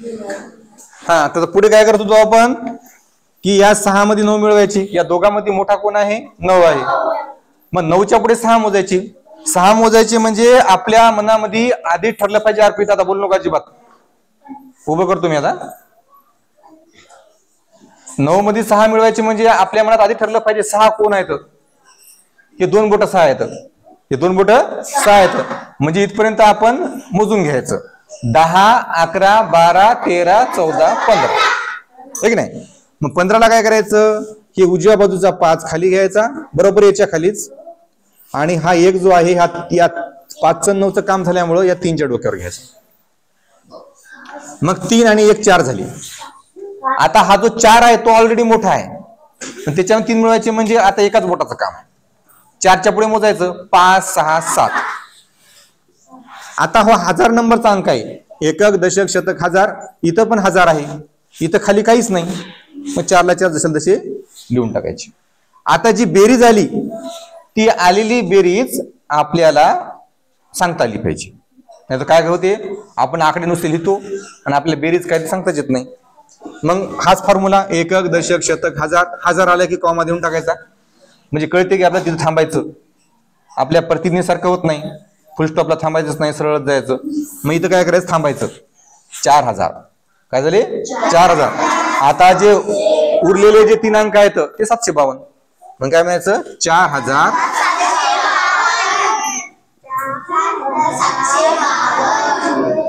हा, तर पुढे काय करत होतो आपण की या 6 मध्ये 9 मिळवायची. या दोघांमध्ये मोठा कोण आहे? 9 आहे. मग 9च्या पुढे 6 मोजायची. 6 मोजायची म्हणजे आपल्या मनामध्ये आधी ठरलं पाहिजे. अर्पित आता बोलू नका अजिबात. उभं करतो मी आता. 9 मध्ये 6 मिळवायची म्हणजे आपल्या मनात आधी ठरलं पाहिजे 6 कोण आहेत. हे 2 बोट 6 आहेत. हे 2 बोट 6 आहेत. म्हणजे इथपर्यंत आपण मोजून घ्यायचं. 10, 11, 12, 13, 14, 15. ठीक नाही? मग 15ला काय करायचं? हे उजव्या बाजूचा 5 खाली घ्यायचा, बरोबर याच्या खालीच. आणि हा 1 जो आहे या 5चं 9चं काम झाल्यामुळं या 3च्या डोक्यावर घ्यायचा. मग 3 आणि 1 4 झाली. आता हा जो 4 आहे तो ऑलरेडी मोठा आहे. त्याच्यावर 3 मिळवायचे म्हणजे आता एकाच बोटाचं काम आहे. 4च्या पुढे मोजायचं 5, 6, 7. आता हा 1000 नंबरचा अंक आहे. एकक, दशक, शतक, हजार. इथं पण 1000 आहे. इथं खाली काहीच नाही. मग 4ला 4 जसे तसे लिहून टाकायची. आता जी बेरीज आली ती आलेली बेरीज आपल्याला सांगता आली पाहिजे. नाही तर काय होते, आपण आकडे नुसते लिहितो आणि आपल्याला बेरीज काय ते सांगताच येत नाही. मग हाच फॉर्म्युला एकक, दशक, शतक, हजार. 1000 आला की कॉमा देऊन टाकायचा. म्हणजे कळते की आपल्याला तिथं थांबायचं. आपल्या प्रतिनिधीसारखं होत नाही. फुल स्टॉपला थांबायचंच नाही, सरळच जायचं. मग इथं काय करायचं? थांबायचं. 4000 काय झाले? 4000. आता जे उरलेले जे 3 अंक आहेत ते 752. मग काय म्हणायचं? 4000.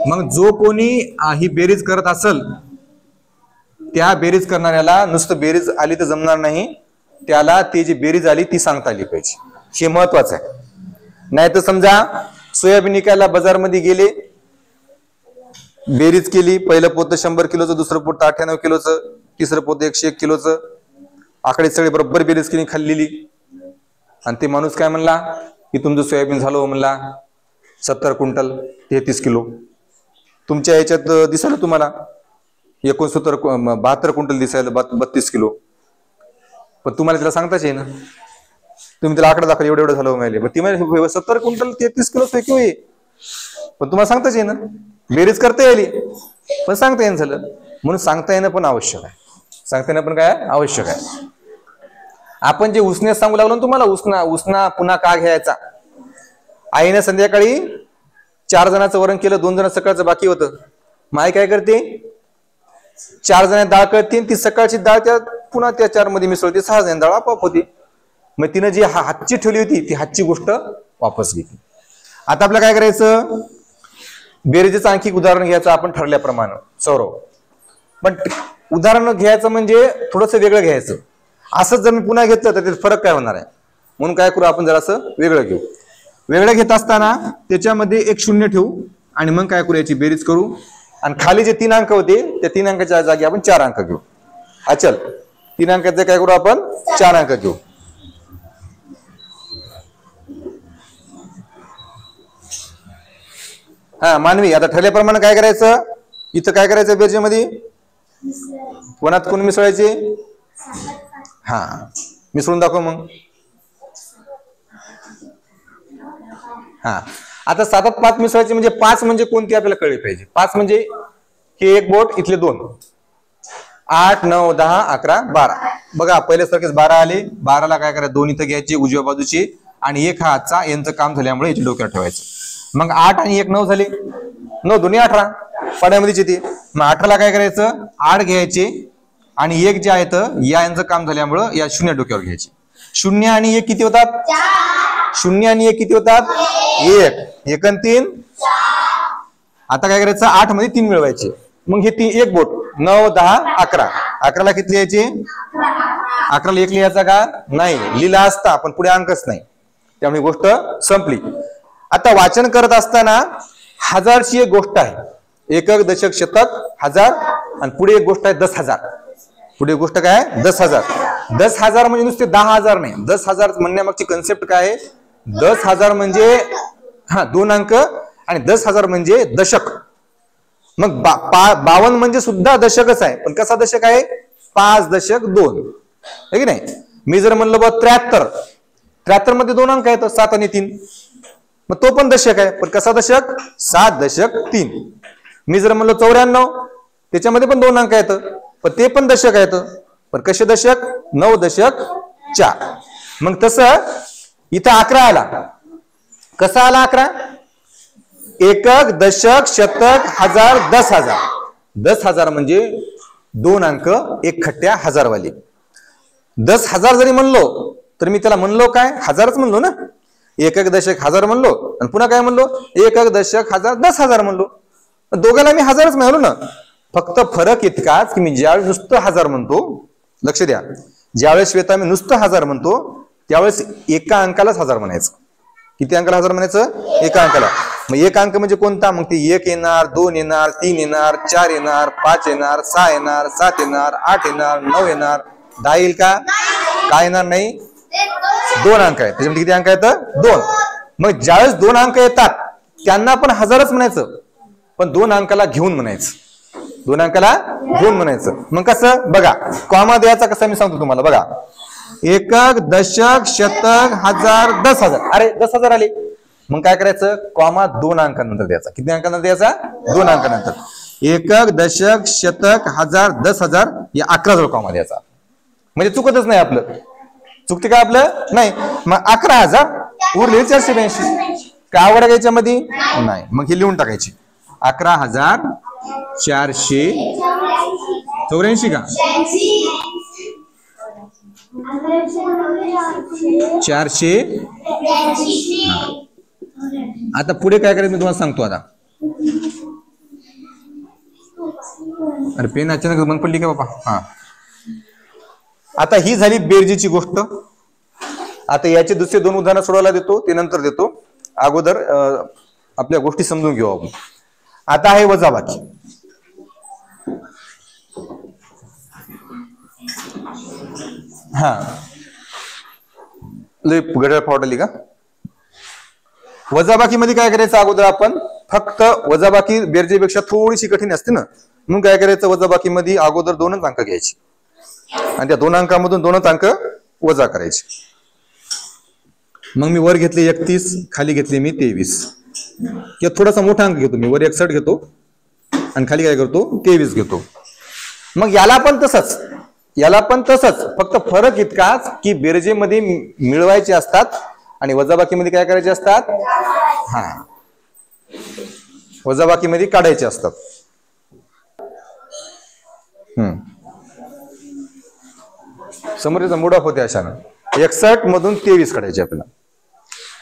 मग जो कोणी ही बेरीज करत असेल त्या बेरीज करणाऱ्याला नुसतं बेरीज आली तर जमणार नाही. त्याला ती जी बेरीज आली ती सांगता आली पाहिजे. हे महत्वाचं आहे. नाही तर समजा सोयाबीन विकायला बाजारमध्ये गेले, बेरीज केली. पहिलं पोत 100 किलोचं, दुसरं पोत 98 किलोचं, तिसरं पोत 101 किलोचं. आकडे सगळे बरोबर बेरीज केली, खाल्लेली. आणि ते माणूस काय म्हणला की तुमचं सोयाबीन झालं म्हणला 70 क्विंटल 33 किलो. तुमच्या याच्यात दिसायला तुम्हाला 72 क्विंटल दिसायला 32 किलो. पण तुम्हाला त्याला सांगताच आहे ना. तुम्ही त्याला आकडा दाखवा एवढं झालं माहिले. ती म्हणजे 70 क्विंटल 33 किलो किंवा आहे. पण तुम्हाला सांगताच आहे ना. बेरीज करता येईल पण सांगता येणं झालं. म्हणून सांगता येणं पण आवश्यक आहे. सांगता येणं पण काय आवश्यक आहे. आपण जे उसने सांगू लागलो ना तुम्हाला, उसना पुन्हा का घ्यायचा. आईने संध्याकाळी 4 जणांचं वरण केलं, 2 जण सकाळचं बाकी होतं. माय काय करते? 4 जण डाळ करते, ती सकाळची डाळ त्या पुन्हा त्या 4 मध्ये मिसळते, 6 जण डाळ आपोआप होती. मग तिने जी हातची ठेवली होती ती हातची गोष्ट वापस घेतली. आता आपल्याला काय करायचं? बेरीजचं आणखी उदाहरण घ्यायचं आपण ठरल्याप्रमाणे सौरव. पण उदाहरण घ्यायचं म्हणजे थोडंसं वेगळं घ्यायचं. असंच जर मी पुन्हा घेतलं तर त्यात फरक काय होणार आहे. म्हणून काय करू आपण जरासं वेगळं घेऊ. वेगळं घेत असताना त्याच्यामध्ये एक 0 ठेवू आणि मग काय करू याची बेरीज करू. आणि खाली जे 3 अंक होते त्या 3 अंकाच्या जागी आपण 4 अंक घेऊ. चल 3 अंकाचे काय करू आपण 4 अंक घेऊ. हा मानवी. आता ठरल्याप्रमाणे काय करायचं? इथं काय करायचं? बेरजेमध्ये वनात कोण मिसळायचे? हा मिसळून दाखव मग. हा आता 7 5 मिसळायचे म्हणजे 5 म्हणजे कोणती आपल्याला कळली पाहिजे. 5 म्हणजे हे 1 बोट, इथले 2. 8 9 10 11 12. बघा पहिल्यासारखेच 12 आले. 12ला काय करायचं? 2 इथं घ्यायचे उजव्या बाजूचे आणि 1 हा हातचा. यांचं काम झाल्यामुळे याच्या डोक्यावर ठेवायचं. मग 8 आणि 1 9 झाले. 9 2 18 पाड्यामध्येच येते. मग 18ला काय करायचं? 8 घ्यायचे आणि 1 जे आहे तर यांचं काम झाल्यामुळं या 0 डोक्यावर घ्यायचे. 0 आणि 1 किती होतात? 0 आणि 1 किती होतात? 1. 1 आणि 3 आता काय करायचं? 8 मध्ये 3 मिळवायचे. मग हे 1 बोट 9 10 11. 11ला किती लिहायचे? 11ला 1 लिहायचा का? नाही. लिहिला असता पण पुढे अंकच नाही, त्यामुळे गोष्ट संपली. आता वाचन करत असताना 1000ची एक गोष्ट आहे. एकक, दशक, शतक, हजार. आणि पुढे एक गोष्ट आहे 10,000. पुढे गोष्ट काय? 10,000. 10,000 म्हणजे नुसते 10,000 नाही. 10,000 म्हणण्यामागची कन्सेप्ट काय आहे? 10,000 म्हणजे 2 अंक आणि 10,000 म्हणजे दशक. मग 52 म्हणजे सुद्धा दशकच आहे. पण कसा दशक आहे? 5 दशक 2 आहे की नाही. मी जर म्हणलं बघ 73 मध्ये 2 अंक आहेत 7 आणि 3. मग तो पण दशक आहे पण कसा दशक? 7 दशक 3. मी जर म्हणलं 94 त्याच्यामध्ये पण 2 अंक आहेत, पण ते पण दशक आहेत. पण कसे दशक? 9 दशक 4. मग तसं इथं 11 आला. कसा आला 11? एकक, दशक, शतक, हजार, 10,000. 10,000 म्हणजे 2 अंक एक खट्ट्या हजारवाली. 10,000 जरी म्हणलो तर मी त्याला म्हणलो काय? हजारच म्हणलो ना. एकक दशक हजार म्हणलो आणि पुन्हा काय म्हणलो? एकक दशक हजार 10,000 म्हणलो. दोघांना मी हजारच म्हणालो ना. फक्त फरक इतकाच की मी ज्यावेळेस नुसतं हजार म्हणतो, लक्ष द्या, ज्यावेळेस श्वेता मी नुसतं हजार म्हणतो त्यावेळेस एका अंकालाच हजार म्हणायचं. किती अंकाला हजार म्हणायचं? एका अंकाला. मग एक अंक म्हणजे कोणता? मग ते 1 येणार, 2 येणार, 3 येणार, 4 येणार, 5 येणार, 6 येणार, 7 येणार, 8 येणार, 9 येणार, 10 येईल का? काय येणार नाही. 2 अंक आहेत. त्याच्यामध्ये किती अंक आहेत? 2. मग ज्यावेळेस 2 अंक येतात त्यांना पण हजारच म्हणायचं, पण 2 अंकाला घेऊन म्हणायचं. 2 अंकाला घेऊन म्हणायचं. मग कसं? बघा, कॉमा द्यायचा कसा मी सांगतो तुम्हाला. बघा, एकक, दशक, शतक, हजार, 10,000. अरे 10,000 आले. मग काय करायचं? कॉमा 2 अंकानंतर द्यायचा. किती अंकानंतर द्यायचा? 2 अंकानंतर. एकक, दशक, शतक, हजार, 10,000 या 11 जवळ कॉमा द्यायचा. म्हणजे चुकतच नाही आपलं. चुकते का आपलं? नाही. मग 11,000 उरले 482. काय आवड आहे याच्यामध्ये? नाही. मग हे लिहून टाकायची. 11,484 का? 400. आता पुढे काय करायचं मी तुम्हाला सांगतो. आता अरे पेन अचानक बंद पडली का बाबा? हा, आता ही झाली बेरजेची गोष्ट. आता याचे दुसरे 2 उदाहरणं सोडवायला देतो, ते नंतर देतो. अगोदर आपल्या गोष्टी समजून घेऊ आपण. आता आहे वजाबाकी. हा, लय गडळ फावडली का? वजाबाकी मध्ये काय करायचं? अगोदर आपण फक्त वजाबाकी बेरजेपेक्षा थोडीशी कठीण असते ना, म्हणून काय करायचं? वजाबाकी मध्ये अगोदर 2च अंक घ्यायचे आणि त्या 2 अंकामधून 2च अंक वजा करायचे. मग मी वर घेतले 31, खाली घेतले मी 23. किंवा थोडासा मोठा अंक घेतो मी, वर 61 घेतो आणि खाली काय करतो? 23 घेतो. मग याला पण तसंच, याला पण तसंच, फक्त फरक इतकाच की बेरजेमध्ये मिळवायचे असतात आणि वजाबाकीमध्ये काय करायचे असतात? हा, वजाबाकीमध्ये काढायचे असतात. समोरचा मूड ऑफ होते अशानं. 61 मधून 23 काढायचे आपल्याला.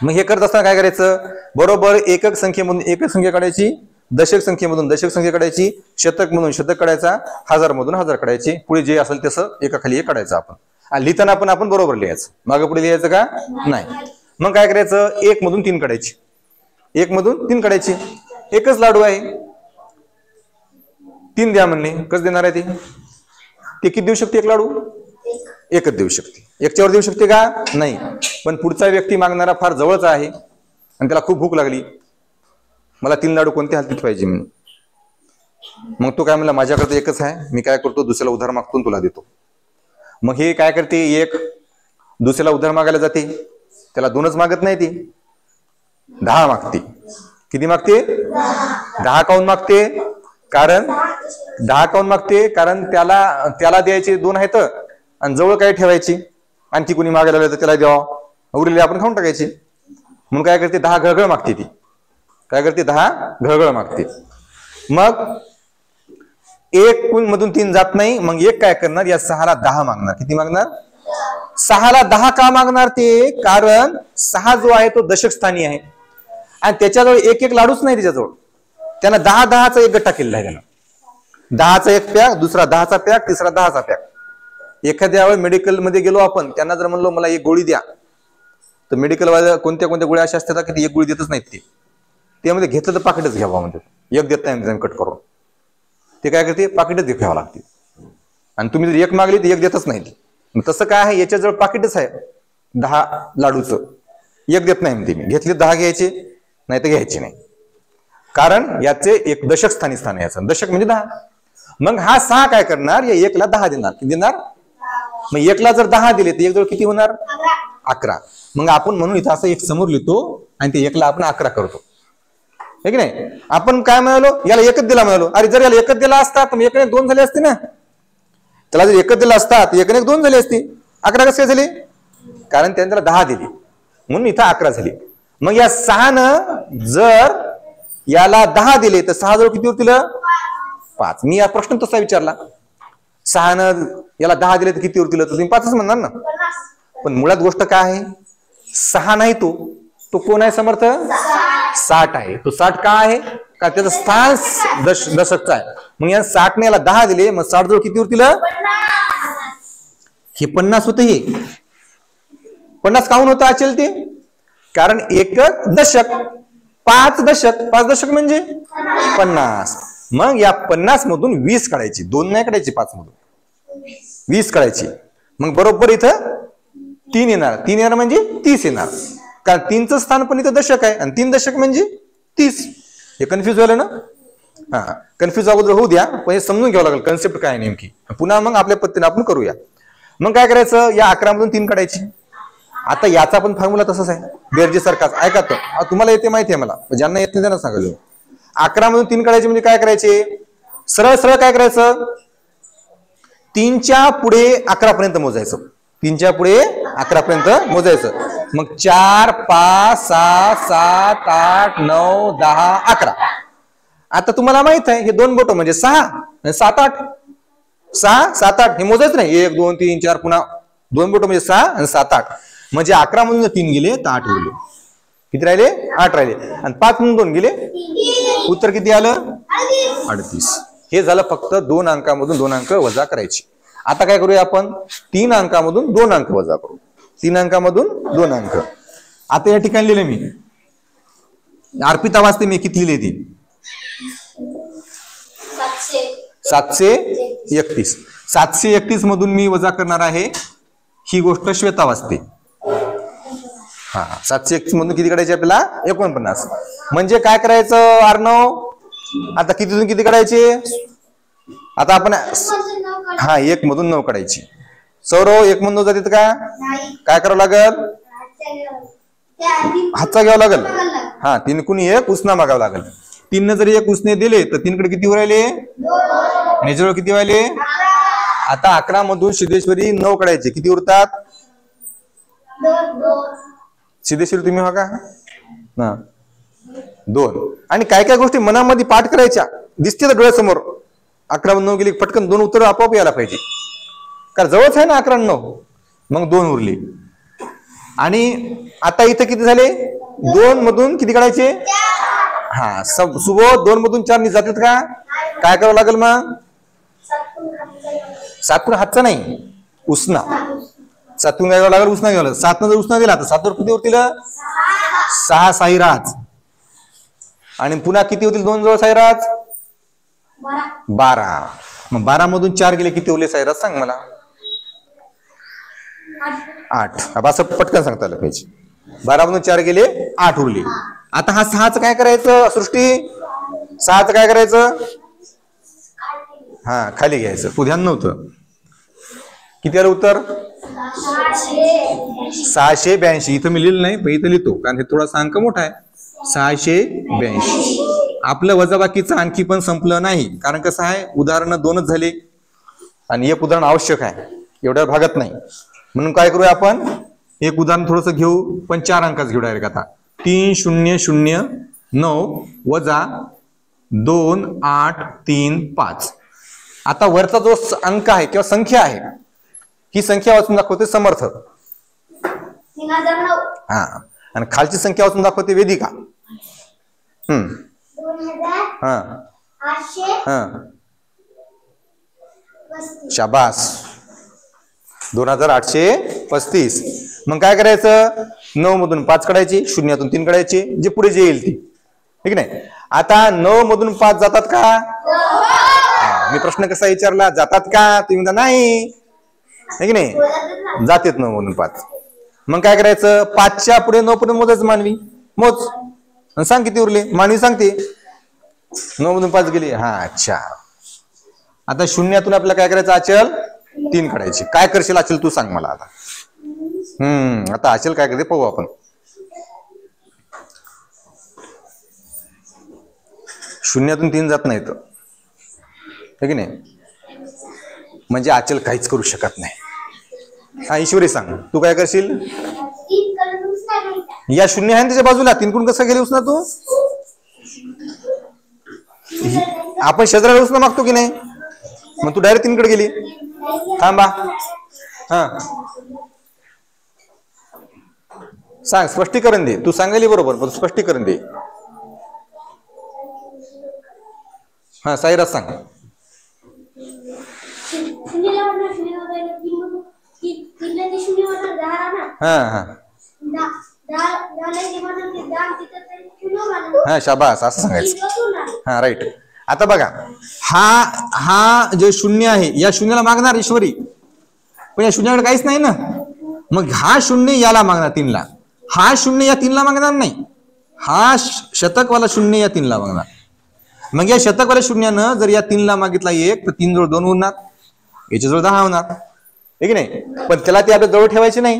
मग हे करत असताना काय करायचं? बरोबर एकक संख्येमधून एकक संख्या काढायची, दशक संख्येमधून दशक संख्या काढायची, शतक मधून शतक काढायचा, हजार मधून हजार काढायचे. पुढे जे असेल तसं एकाखाली एक काढायचं आपण. आणि लिहिताना पण आपण बरोबर लिहायचं, मागे पुढे लिहायचं का नाही. मग काय करायचं? 1 मधून 3 काढायची, 1 मधून 3 काढायची. एकच लाडू आहे, 3 द्या म्हणणे. कसं देणार आहे ते? किती देऊ शकते एक लाडू? एकच देऊ शकते. एकच्यावर देऊ शकते का? नाही. पण पुढचा व्यक्ती मागणारा फार जवळचा आहे आणि त्याला खूप भूक लागली, मला 3 लाडू कोणत्या हालतीत पाहिजे म्हणून. मग तो काय म्हणला? माझ्याकडे एकच आहे. मी काय करतो? दुसऱ्याला उधार मागतो, तुला देतो. मग हे काय करते? एक दुसऱ्याला उधार मागायला जाते, त्याला 2च मागत नाही, ती 10 मागते. किती मागते? 10 काऊन मागते? कारण 10 काऊन मागते? कारण त्याला द्यायचे 2 आहेत आणि जवळ काय ठेवायची, आणखी कोणी मागायला लागलं तर त्याला द्यावा, उरलेली आपण खाऊन टाकायची. म्हणून काय करते? 10 घळघळ मागते. ती काय करते? 10 घळघळ मागते. मग 1 मधून 3 जात नाही. मग एक काय करणार? या 6ला 10 मागणार. किती मागणार? 6ला 10 का मागणार ते? कारण 6 जो आहे तो दशक स्थानी आहे आणि त्याच्याजवळ एक लाडूच नाही त्याच्याजवळ. त्यानं 10-10चा एक गट्टा केलेला आहे. त्यानं 10चा एक पॅक, दुसरा 10चा पॅक, तिसरा 10चा पॅक. एखाद्या वेळेस मेडिकल मध्ये गेलो आपण, त्यांना जर म्हणलो मला एक गोळी द्या, तर मेडिकल वाले कोणत्या गोळ्या अशा असतात की एक गोळी देतच नाहीत. त्यामध्ये घेतलं तर पाकिटच घ्यावा म्हणतात, एक देत नाही कट करून. ते काय करते? पाकिटच घ्यावं लागते. आणि तुम्ही जर एक मागली तर एक देतच नाही. तसं काय आहे? याच्याजवळ पाकिटच आहे 10 लाडूचं, एक देत नाही म्हणते. मी घेतले 10 घ्यायचे, नाही तर घ्यायचे नाही. कारण याचे एक दशक स्थानी स्थान आहे. याचं दशक म्हणजे 10. मग हा 6 काय करणार? या 1ला 10 देणार. किती देणार? मग 1ला जर 10 दिले तर 1 जवळ किती होणार? 11. मग आपण म्हणून इथं असं एक समोर लिहितो आणि ते 1ला आपण 11 करतो. हे की नाही. आपण काय म्हणालो, याला एकच दिला म्हणालो. अरे जर याला एकच दिला असता तर 1 आणि 2 झाले असते ना. त्याला जर एकच दिला असता तर 1 आणि 2 झाले असते. 11 कसं काय झाले? कारण त्याने त्याला 10 दिली म्हणून इथं 11 झाली. मग या 6 जर याला 10 दिले तर 6 जवळ किती होतील? 5. मी या प्रश्न तसा विचारला. 6 याला 10 दिले तर किती उरतील? तर तुम्ही 5च म्हणणार ना. पण मुळात गोष्ट काय आहे? 6 नाही, तो कोण आहे? समर्थ 60 आहे. तो 60 का आहे? का त्याचं स्थान दशकचा आहे. मग या 60 ने याला 10 दिले, मग 60 जवळ किती उरतील? हे 50 होतं. हे 50 काहून होतं अचल ते? कारण एक दशक 5 दशक 5 दशक म्हणजे 50. मग या 50 मधून 20 काढायची. 2 नाही काढायची, 5 मधून 20 काढायची. मग बरोबर इथं 3 येणार. 3 येणार म्हणजे 30 येणार. कारण 3चं स्थान पण इथं दशक आहे आणि 3 दशक म्हणजे 30. हे कन्फ्युज झालं ना? हा, कन्फ्युज अगोदर होऊ द्या, पण हे समजून घ्यावं लागेल कन्सेप्ट काय नेमकी. पुन्हा मग आपल्या पद्धतीने आपण करूया. मग काय करायचं? या 11 मधून 3 काढायची. आता याचा पण फॉर्म्युला तसाच आहे, बेरजे सारखाच. ऐका तर, तुम्हाला येते माहिती आहे मला, ज्यांना येत नाही त्यांना सांगायचं. 11 मधून 3 काढायचे म्हणजे काय करायचे? सरळ सरळ काय करायचं? 3च्या पुढे 11 पर्यंत मोजायचं. 3च्या पुढे 11 पर्यंत मोजायचं. मग 4 5 6 7 8 9 10 11. आता तुम्हाला माहित आहे हे 2 बोट म्हणजे 6 आणि 7 8. 6 7 8 हे मोजायचं नाही. 1 2 3 4 पुन्हा 2 बोट म्हणजे 6 आणि 7 8. म्हणजे 11 मधून 3 गेले तर 8 उरले. किती राहिले? 8 राहिले. आणि 5 मधून 2 गेले, उत्तर किती आलं? 38. हे झालं फक्त 2 अंकामधून 2 अंक वजा करायचे. आता काय करूया आपण? 3 अंकामधून 2 अंक वजा करू. 3 अंकामधून 2 अंक. आता या ठिकाणी लिहिले मी, अर्पिता वाचते मी, किती लिहिले ती? 731. 731 मधून मी वजा करणार आहे. ही गोष्ट श्वेता वाचते. हा, 731 मधून किती काढायचे आपल्याला? 49. म्हणजे काय करायचं अर्णव? आता कितीतून किती काढायचे? आता आपण हा 1 मधून 9 काढायची. सौरव 1 मधून 9 जाते का? काय करावं लागल? हातचा घ्यावा लागल. हा, 3 कुणी 1 उसना मागावं लागल. 3 जर 1 उसने दिले तर 3 कडे किती राहिले? मेजर किती राहिले? आता 11 मधून सिद्धेश्वरी 9 काढायचे. किती उरतात? 2. सिद्धेश्वरी तुम्ही बघा ना, 2. आणि काय काय गोष्टी मनामध्ये पाठ करायच्या दिसते तर डोळ्यासमोर. 11 मधून 9 गेली, पटकन 2 उत्तर आपोआप यायला पाहिजे, कारण जवळच आहे ना 11 आणि 9. मग 2 उरली. आणि आता इथं किती झाले? 2 मधून किती काढायचे? हा, सुबोध 2 मधून 4 जातात का? काय करावं लागेल मग? 7 हातचा नाही, उसना. 7 घ्यावं लागेल, उसना घ्यावं लागेल. 7 जर उसना दिला तर 7 वर किती होतील? 6 साईराज. आणि पुन्हा किती होतील 2 जवळ साईराज? 12. मग 12 मधून 4 गेले, किती उरले साईराज सांग मला? 8. असं पटकन सांगता आलं पाहिजे. 12 मधून 4 गेले, 8 उरले. आता हा 6चं काय करायचं? सृष्टी 6चं काय करायचं? हा, खाली घ्यायचं. तू ध्यान नव्हतं. किती आलं उत्तर? 682. इथं मी लिहिलं नाही, पण इथं लिहितो कारण हे थोडासा अंक मोठा आहे. 682. आपलं वजाबाकीचं आणखी पण संपलं नाही, कारण कसं आहे उदाहरणं 2च झाले आणि एक उदाहरण आवश्यक आहे, एवढ्या भागात नाही. म्हणून काय करूया आपण? एक उदाहरण थोडस घेऊ, पण 4 अंकाच घेऊ डायरेक्ट. आता 3009 वजा 2835. आता वरचा जो अंक आहे किंवा संख्या आहे, ही संख्या वाचून दाखवते समर्थ. 3009. हा, आणि खालची संख्या वाचून दाखवते वेदिका. 2835. शाबास, 2835. मग काय करायचं? 9 मधून 5 काढायची, 0तून 3 काढायचे, जे पुढे जे येईल ती. ठीक नाही? आता 9 मधून 5 जातात का? मी प्रश्न कसा विचारला? जातात का? तुम्ही म्हणता नाही, की नाही? जातात 9 मधून 5. मग काय करायचं? 5च्या पुढे 9 पुढे मोजायचं मानवी. मोज आणि सांग किती उरले. मानवी सांगते 9 मधून 5 गेली. हा, अच्छा. आता 0तून आपल्याला काय करायचं? अचल 3 काढायची. काय करशील अचल तू सांग मला आता. आता अचल काय करते पाहू आपण. शून्यातून 3 जात नाहीत, है की नाही? म्हणजे अचल काहीच करू शकत नाही. हा ईश्वरी सांग, तू काय करशील? या शून्य आहे त्याच्या बाजूला, 3 कडून कसं गेली उचना तू? आपण शेजाऱ्याला उचना मागतो की नाही, मग तू डायरेक्ट 3 कडे गेली. थांबा, हा सांग, स्पष्टीकरण दे. तू सांगायली बरोबर, पण स्पष्टीकरण दे. हा साईराज सांग. हा हा हा शाबास, असं सांगायचं. हा राईट. आता बघा, हा जे शून्य आहे या शून्याला मागणार ईश्वरी, पण या शून्याकडे काहीच नाही ना. मग हा शून्य याला मागणार 3 ला, हा शून्य या 3 ला मागणार नाही, हा शतकवाला शून्य या 3 ला मागणार. मग या शतकवाल्या शून्यानं जर या 3 ला मागितला 1, तर 3 जवळ 2 होणार, याच्या जवळ 10 होणार, आहे की नाही? पण त्याला ते आपल्या जवळ ठेवायचे नाही,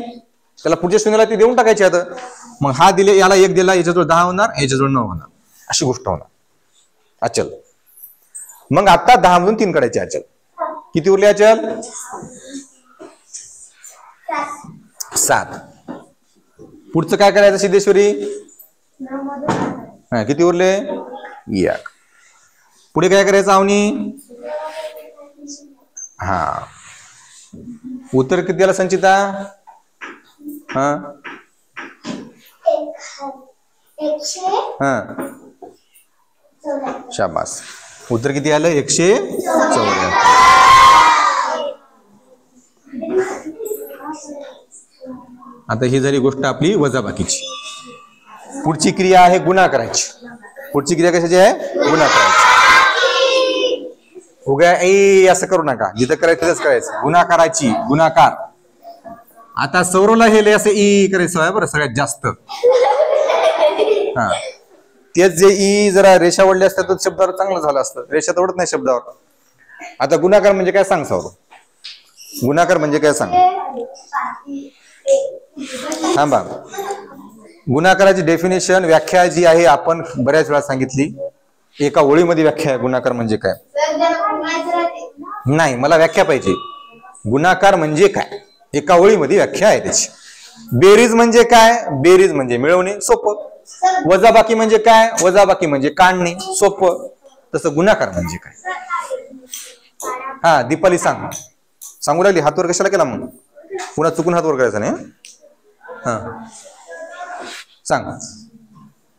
त्याला पुढच्या शून्याला ते देऊन टाकायचे. आता मग हा दिले, याला 1 दिला, याच्याजवळ 10 होणार, याच्याजवळ 9 होणार, अशी गोष्ट होणार अचल. मग आता 10 मधून 3 काढायचे अचल. किती उरले अचल? 7. पुढचं काय करायचं सिद्धेश्वरी? हा किती उरले? 1. पुढे काय करायचं अवनी? हा उत्तर किती आलं संचिता? हा हा शाबास. उत्तर किती आलं? 184. आता ही झाली गोष्ट आपली वजाबाकीची. पुढची क्रिया आहे गुणाकाराची. पुढची क्रिया कशाची आहे? गुणाकाराची. उगा असं करू नका, जिथं करायचं तिथंच करायचं. गुणाकाराची, गुणाकार. आता सौरवला हे लय असं ई करायचं आहे बरं सगळ्यात जास्त. हा तेच जे ई जरा रेषा वडले असतात तर शब्दावर चांगलं झालं असतं, रेषा तर ओढत नाही शब्दावर. आता गुणाकार म्हणजे काय सांग सौरव? गुणाकार म्हणजे काय सांग? थांबा, गुणाकाराची डेफिनेशन, व्याख्या जी आहे आपण बऱ्याच वेळा सांगितली. एका ओळीमध्ये व्याख्या आहे गुणाकार म्हणजे काय. नाही, मला व्याख्या पाहिजे. गुणाकार म्हणजे काय? एका ओळीमध्ये व्याख्या आहे त्याची. बेरीज म्हणजे काय? बेरीज म्हणजे मिळवणे, सोपं. वजाबाकी म्हणजे काय? वजाबाकी म्हणजे काढणे, सोपं. तसं गुणाकार म्हणजे काय? हा दीपाली सांग. सांगू लागली. हातवर कशाला केला मग? पुन्हा चुकून हातवर करायचा नाही. हा सांग,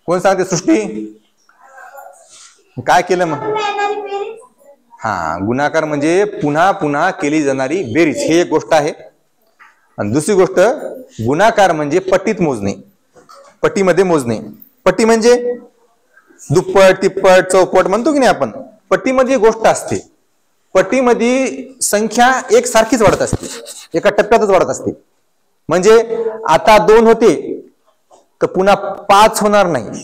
कोण सांगते? सृष्टी. काय केलं मग? हा गुणाकार म्हणजे पुन्हा पुन्हा केली जाणारी बेरीज, ही एक गोष्ट आहे. आणि दुसरी गोष्ट, गुणाकार म्हणजे पटीत मोजणे, पटीमध्ये मोजणे. पटी म्हणजे दुप्पट, तिप्पट, चौपट म्हणतो की नाही आपण. पटीमध्ये गोष्ट असते, पटीमध्ये संख्या एक सारखीच वाढत असते, एका टप्प्यातच वाढत असते. म्हणजे आता 2 होते तर पुन्हा 5 होणार नाही,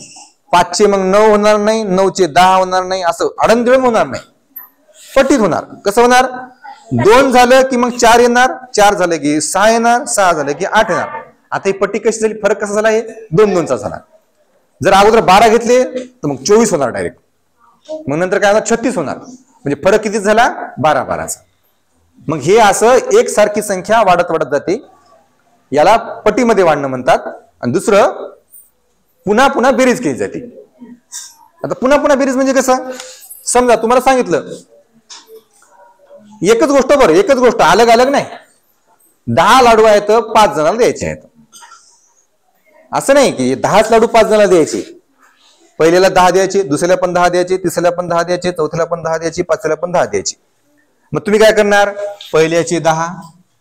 5चे मग 9 होणार नाही, 9चे 10 होणार नाही, असं आडंदिळम होणार नाही, पटीत होणार. कसं होणार? 2 झालं की मग 4 येणार, 4 झालं की 6 येणार, 6 झालं की 8 येणार. आता ही पट्टी कशी झाली? फरक कसा झाला? हे 2-2चा झाला. जर अगोदर 12 घेतले तर मग 24 होणार डायरेक्ट, मग नंतर काय होणार? 36 होणार. म्हणजे फरक किती झाला? 12-12चा. मग हे असं एक सारखी संख्या वाढत वाढत जाते, याला पटीमध्ये वाढणं म्हणतात. आणि दुसरं, पुन्हा पुन्हा बेरीज केली जाते. आता पुन्हा पुन्हा बेरीज म्हणजे कसं? समजा तुम्हाला सांगितलं एकच गोष्ट, बरं एकच गोष्ट, अलग अलग नाही. 10 लाडू आहेत, 5 जणांना द्यायचे आहेत. असं नाही की 10च लाडू 5 जणांना द्यायचे. पहिल्याला 10 द्यायचे, दुसऱ्याला पण 10 द्यायचे, तिसऱ्याला पण 10 द्यायचे, चौथ्याला पण 10 द्यायचे, पाचव्याला पण 10 द्यायचे. मग तुम्ही काय करणार? पहिल्याचे 10,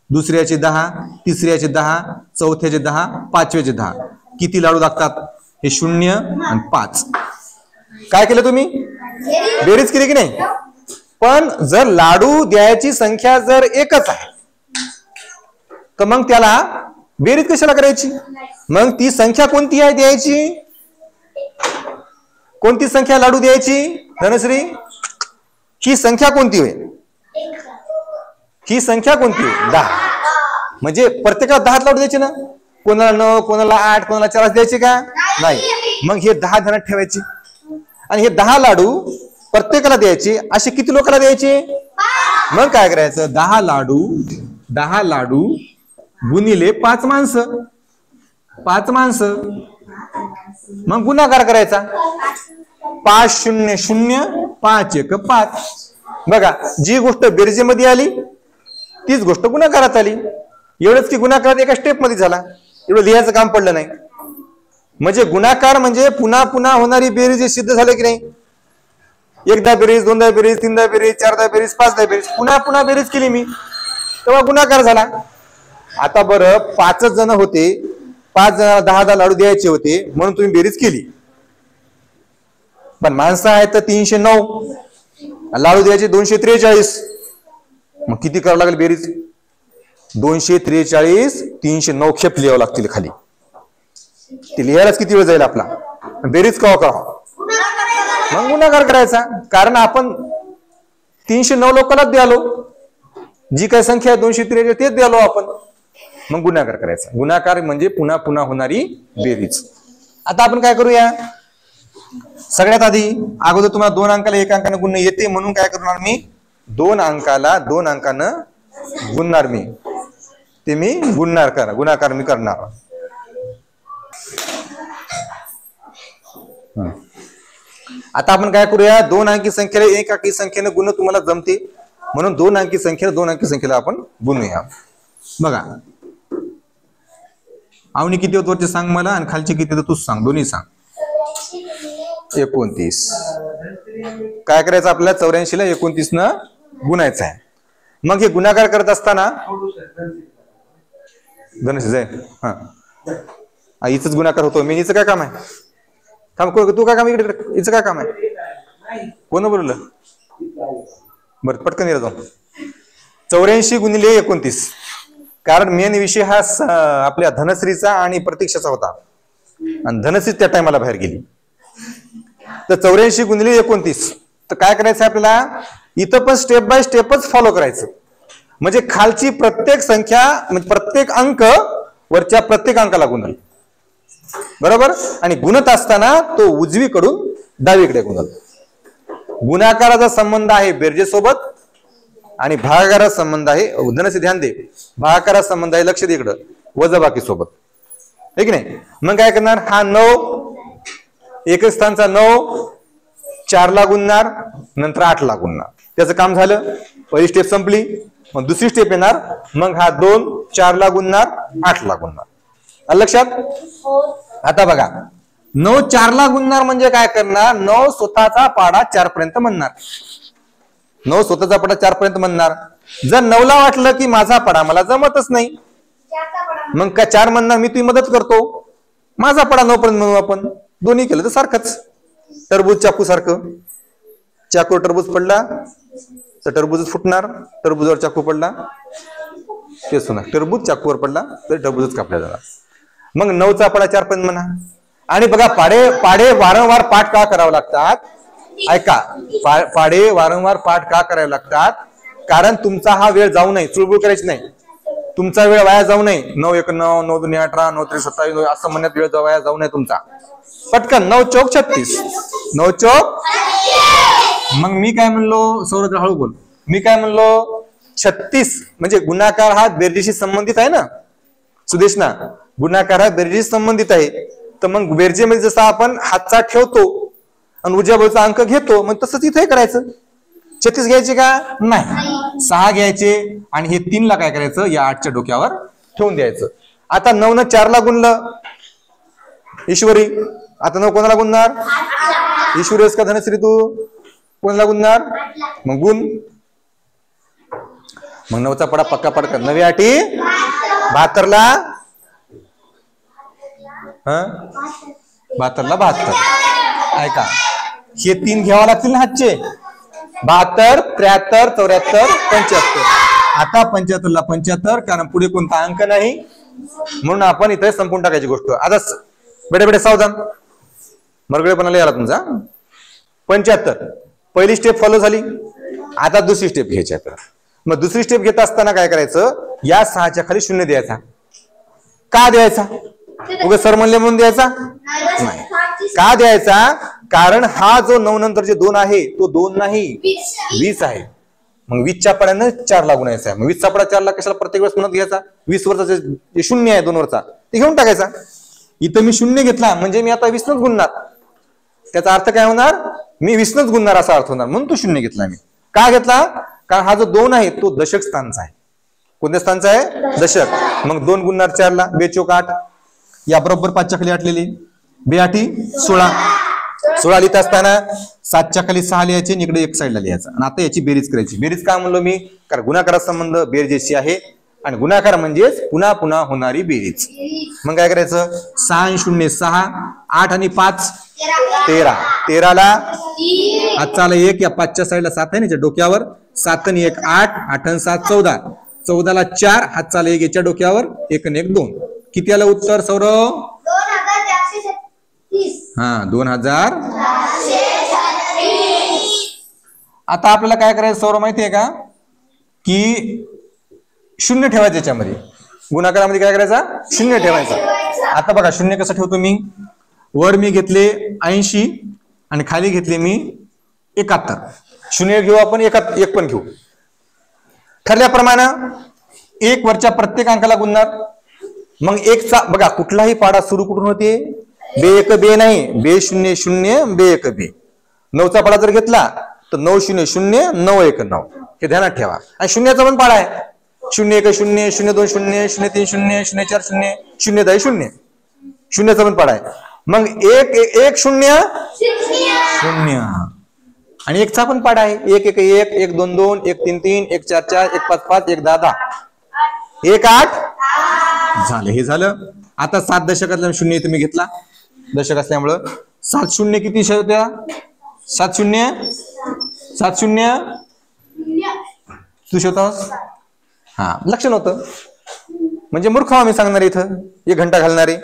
दुसऱ्याचे 10, तिसऱ्याचे 10, चौथ्याचे 10, पाचव्याचे 10. किती लाडू लागतात? हे 0 आणि 5. काय केलं तुम्ही? बेरीज केली की नाही? पण जर लाडू द्यायची संख्या जर एकच आहे तर मग त्याला बेरीज कशाला करायची? मग ती संख्या कोणती आहे द्यायची? कोणती संख्या लाडू द्यायची? धनश्री, ही संख्या कोणती होय? ही संख्या कोणती? 10. म्हणजे प्रत्येकाला 10 लाडू द्यायचे ना. कोणाला 9, कोणाला 8, कोणाला 4 द्यायचे का? नाही. मग हे 10 ध्यानात ठेवायचे. आणि हे 10 लाडू प्रत्येकाला द्यायचे. असे किती लोकांना द्यायचे? मग काय करायचं? 10 लाडू गुणिले 5 माणसं. 5 माणसं. मग गुणाकार करायचा. 5 0 0 5 1 5. बघा, जी गोष्ट बेरजेमध्ये आली तीच गोष्ट गुणाकारात आली. एवढंच की गुणाकारात एका स्टेप मध्ये झाला. एवढं लिहायचं काम पडलं नाही. म्हणजे गुणाकार म्हणजे पुन्हा पुन्हा होणारी बेरीज हे सिद्ध झालं की नाही? एकदा बेरीज, दोनदा बेरीज, तीनदा बेरीज, चारदा बेरीज, पाचदा बेरीज, पुन्हा पुन्हा बेरीज केली मी, तेव्हा गुणाकार झाला. आता बरं 5 जण होते, 5 जणांना 10 लाडू द्यायचे होते म्हणून तुम्ही बेरीज केली. पण माणसं आहेत तर 309, लाडू द्यायचे 243. मग किती करावं लागेल बेरीज? 243 309 खेप लिहावं लागतील खाली. ते लिहायलाच किती वेळ जाईल आपला? बेरीज कवा करावं? मग गुणाकार करायचा. कारण आपण 309 लोकांनाच द्यालो, जी काही संख्या आहे 243 तेच द्यालो आपण. मग गुणाकार करायचा. गुणाकार म्हणजे पुन्हा पुन्हा होणारी बेरीज. आता आपण काय करूया? सगळ्यात आधी अगोदर तुम्हाला 2 अंकाला 1 अंकानं गुणणं येते म्हणून काय करणार मी? 2 अंकाला 2 अंकानं गुणणार मी. ते मी गुणाकार मी करणार. आता आपण काय करूया? 2 अंकी संख्येला 1 अंकी संख्येने गुण तुम्हाला जमते म्हणून 2 अंकी संख्येला 2 अंकी संख्येला आपण गुणूया. बघा, आवनी किती होत वरचे सांग मला आणि खालचे किती होत तूच सांग. दोन्ही सांग. 29. काय करायचं आपल्याला? 84 ला 29 न गुणायचं आहे. मग हे गुणाकार करत असताना धनुष्य जाईल. हा, हिच गुणाकार होतो. मी हिचं काय काम आहे? थांब, तू काय काम? इकडे हिचं काय काम आहे? कोण बोललं? बरं, पटकन येतो. 84 गुणिले 29. कारण मेन विषय हा आपल्या धनश्रीचा आणि प्रतीक्षाचा होता आणि धनश्री त्या टायमाला बाहेर गेली. तर 84 गुणिले 29. तर काय करायचं आपल्याला? इथं पण स्टेप बाय स्टेपच फॉलो करायचं. म्हणजे खालची प्रत्येक संख्या म्हणजे प्रत्येक अंक वरच्या प्रत्येक अंकाला गुणल. बरोबर? आणि गुणत असताना तो उजवीकडून डावीकडे गुणल. गुणाकाराचा संबंध आहे बेरजेसोबत आणि भागाकाराचा संबंध आहे, धनसे ध्यान दे, भागाकाराचा संबंध आहे, लक्ष दे इकडं, वजाबाकी सोबत. आहे की नाही? मग काय करणार? हा 9 एकच स्थानचा 9 4 ला गुणणार, नंतर 8 ला गुणणार. त्याचं काम झालं. पहिली स्टेप संपली. मग दुसरी स्टेप येणार. मग हा 2 4 ला गुणणार, 8 ला गुणणार. आलं लक्षात? आता बघा, 9 4 ला गुणणार म्हणजे काय करणार? 9 स्वतःचा पाडा 4 पर्यंत म्हणणार. 9 स्वतःचा पाडा 4 पर्यंत म्हणणार. जर 9 ला वाटलं की माझा पाडा मला जमतच नाही, मग काय 4 म्हणणार, मी तुझी मदत करतो, माझा पाडा 9 पर्यंत म्हणू आपण. दोन्ही केलं तर सारखंच. टरबूज चाकू सारखं. चाकूवर टरबूज पडला तर टरबूजच फुटणार, टरबूजावर चाकू पडला तेच होणार. टरबूज चाकूवर पडला तर टरबूजच कापला जाणार. मग 9चा पाडा 4 पर्यंत म्हणा. आणि बघा, पाडे वारंवार पाठ का करावं लागतात? ऐका, पाडे वारंवार पाठ का करावे लागतात? कारण तुमचा हा वेळ जाऊ नये, चुळबुळ करायची नाही. तुमचा वेळ वाया जाऊ नये. 9 1 9 9 2 18 9 3 27 असं म्हणण्यात वेळ वाया जाऊ नये तुमचा. पटकन 9 चौक 36. 9 चौक. मग मी काय म्हणलो? सौरभ हळू बोल. मी काय म्हणलो? 36 म्हणजे गुणाकार हा बेरजेशी संबंधित आहे ना सुदेश ना? गुणाकार हा बेरजेशी संबंधित आहे. तर मग बेरजेमध्ये जसा आपण हातचा ठेवतो आणि उजव्या बाजूचा अंक घेतो, मग तसंच इथे करायचं. 36 घ्यायचे का? नाही, 6 घ्यायचे आणि हे 3 ला काय करायचं? या 8च्या डोक्यावर ठेवून द्यायचं. आता 9 न 4 ला गुणलं ईश्वरी. आता 9 कोणाला गुणणार? ईश्वरी का धनश्री? तू कोणाला गुणणार? मग गुण. मग 9चा पडा पक्का पडका. 9 8 72 ला 72 ला 72. ऐका, हे 3 घ्यावा लागतील ना हातचे. 72 73 74 75. आता 75 ला 75, कारण पुढे कोणता अंक नाही म्हणून आपण इथे संपून टाकायची गोष्ट. आता बेडे सावधान, मरगळेपणाला आला तुमचा. 75 पहिली स्टेप फॉलो झाली. आता दुसरी स्टेप घ्यायची आहे. मग दुसरी स्टेप घेत असताना काय करायचं? या 6च्या खाली 0 द्यायचा. का द्यायचा? उगाच सर म्हणले म्हणून द्यायचा नाही. का द्यायचा? कारण हा जो 9 नंतर जे 2 आहे तो 2 नाही 20 आहे. मग 20च्या पड्यानं 4 लागून यायचा आहे. मग 20चा पडा 4 ला कशाला प्रत्येक वेळेस म्हणत घ्यायचा. 20 वरचा जे 0 आहे 2 वरचा ते घेऊन टाकायचा. इथं मी 0 घेतला म्हणजे मी आता 20 नच गुणणार. त्याचा अर्थ काय होणार, मी 20 नच गुणणार असा अर्थ होणार. म्हणून तो 0 घेतला मी. का घेतला, कारण हा जो 2 आहे तो दशक स्थानचा आहे. कोणत्या स्थानचा आहे, दशक. मग 2 गुणणार 4 ला, 2 चोक 8. या बरोबर 5च्या खाली 8 लिहिली, 2 8 16. 16 लिहित असताना 7च्या खाली 6 लिहायचे आणि इकडे एक साईडला लिहायचा. आणि आता याची बेरीज करायची. बेरीज काय म्हणलो मी, कारण गुणाकाराचा संबंध बेरजेशी आहे आणि गुणाकार म्हणजेच पुन्हा पुन्हा होणारी बेरीज. मग काय करायचं, 6 0 6, 8 आणि 5 13. 13 ला हातचा 1, या 5च्या साईडला 7 आहे ना डोक्यावर, 7 आणि 1 8, 8 आणि 7 14. 14 ला 4, हातचा 1 याच्या डोक्यावर, 1 आणि 1 2. किती आलं उत्तर सौरव, 2000. आता आपल्याला काय करायचं सौरव माहितीये का, की 0 ठेवायचं याच्यामध्ये. गुणाकारामध्ये काय करायचा, 0 ठेवायचा. आता बघा 0 कसं ठेवतो मी, वर मी घेतले 80 आणि खाली घेतले मी 71. 0 घेऊ आपण, 1 पण घेऊ. ठरल्याप्रमाणे 1 वरच्या प्रत्येक अंकाला गुणणार. मग 1चा बघा कुठलाही पाडा सुरू कुठून होते, बे 1 बे नाही, बे 0 0 बे 1 बे. 9चा पाडा जर घेतला तर 9 0 0 9 1 9. हे ध्यानात ठेवा. आणि 0चा पण पाडा आहे, 0 1 0 0 2 0 0 3 0 0 4 0 0 10 0. 0चा पण पाडा आहे. मग 1 1 0 0 आणि 1चा पण पाडा आहे, 1 1 1 1 2 2 1 3 3 1 4 4 1 5 5 1 10 10 1 8 झालं. हे झालं. आता 7 दशकातल्या 0 इथे मी घेतला, दशक असल्यामुळं 7 0 किती होत्या, 7 0 7 0 तू शोधतोस. हा लक्ष नव्हतं म्हणजे मूर्ख आम्ही सांगणार इथं, 1 घंटा घालणारे.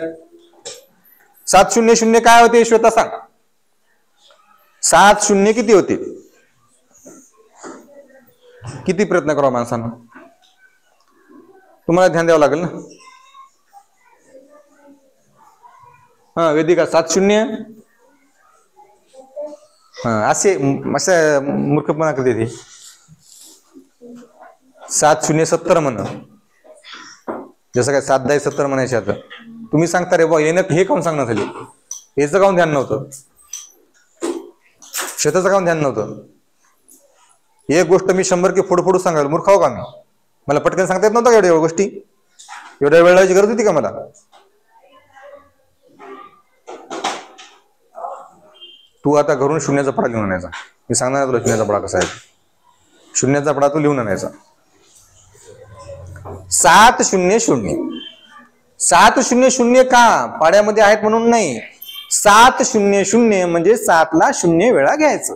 7 0 0 काय होते श्वेता सांग, 7 0 किती होते, किती प्रयत्न करावा माणसानं, तुम्हाला ध्यान द्यावं लागेल ना. हा वेदिका 7 0 असे मूर्खपणा करते ते. 7 0 70 म्हण, जसं काय 7 10 70 म्हणायचे. आता तुम्ही सांगता रे बा हे काऊन सांगणार झाले, याचं काऊन ध्यान नव्हतं, शेताचं काऊन ध्यान नव्हतं. एक गोष्ट मी 100 की फोडू सांगाल, मूर्ख हो का मी, मला पटकन सांगता येत नव्हतं का एवढ्या गोष्टी, एवढ्या वेळ लावायची गरज होती का मला. तू आता घरून 0चा पडा लिहून आणायचा, मी सांगणार तुला 0चा पडा कसा आहे. 0चा पडा तू लिहून आणायचा. 7 0 0 7 0 0 का पाड्यामध्ये आहेत म्हणून नाही, 7 0 0 म्हणजे 7 ला 0 वेळा घ्यायचं.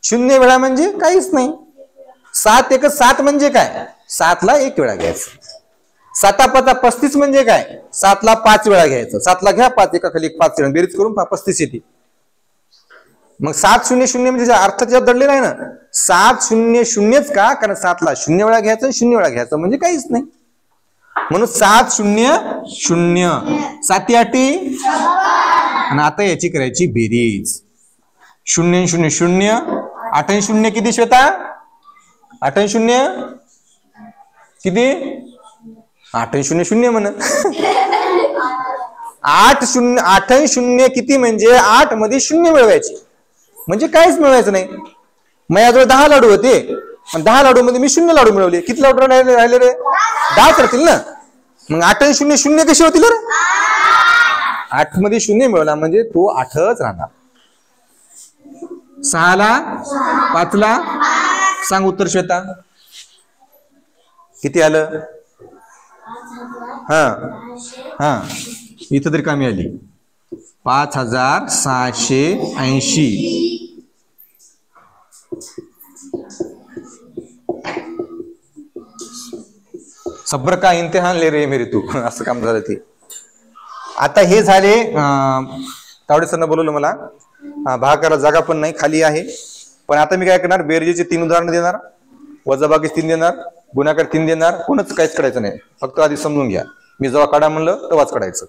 0 वेळा म्हणजे काहीच नाही. 7 1 7 म्हणजे काय, 7 ला 1 वेळा घ्यायचं. 7 5 35 म्हणजे काय, 7 ला 5 वेळा घ्यायचं. 7 ला घ्या 5 एका खाली 5 वेळा बेरीज करून 35 येते. मग 7 0 0 म्हणजे अर्थ त्याच्यात दडलेला आहे ना. 7 0 0च का, कारण 7 ला 0 वेळा घ्यायचं, 0 वेळा घ्यायचं म्हणजे काहीच नाही. म्हणून 7 0 0 7 8 आणि आता याची करायची बेरीज. 0 0 0 8 0 किती श्वेता, 8 0 किती, 8 0 0 म्हण. 8 0 किती म्हणजे 8 मध्ये 0 मिळवायचे म्हणजे काहीच मिळवायचं नाही. माझ्याजवळ 10 लाडू होते, 10 लाडू मध्ये मी 0 लाडू मिळवले. किती लाडू राहिले रे, 10 करतील ना. मग 8 0 0 कसे होतील रे, 8 मध्ये 0 मिळवला म्हणजे तो 8च राहणार. 6 ला 5 ला सांग उत्तर श्वेता किती आलं. हा इथं तरी कमी आली, 5680. सब्र का इम्तिहान ले रे मेरे तू, असं काम झालं ते. आता हे झाले, तावडे सरनं बोलवलं मला, भागाकाराला जागा पण नाही, खाली आहे. पण आता मी काय करणार, बेरजेचे 3 उदाहरणं देणार, वजाबाकीचे 3 देणार, गुणाकार 3 देणार. कोणच काहीच काढायचं नाही, फक्त आधी समजून घ्या. मी जेव्हा काढा म्हणलं तेव्हाच काढायचं.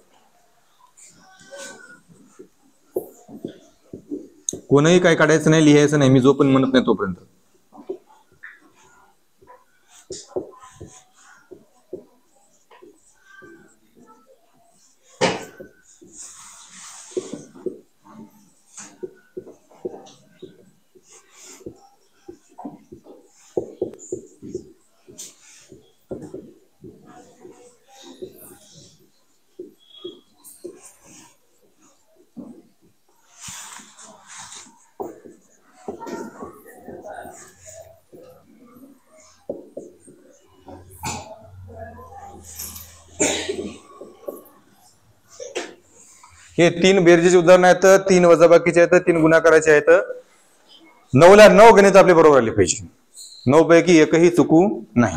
कोणही काय काढायचं नाही, लिहायचं नाही, मी जो पण म्हणत नाही तोपर्यंत. हे 3 बेरजेचे उदाहरण आहेत, 3 वजाबाकीचे आहेत, 3 गुणाकाराचे आहेत. 9 ला 9 गणित आपले बरोबर आले पाहिजे. 9 पैकी एकही चुकू नाही.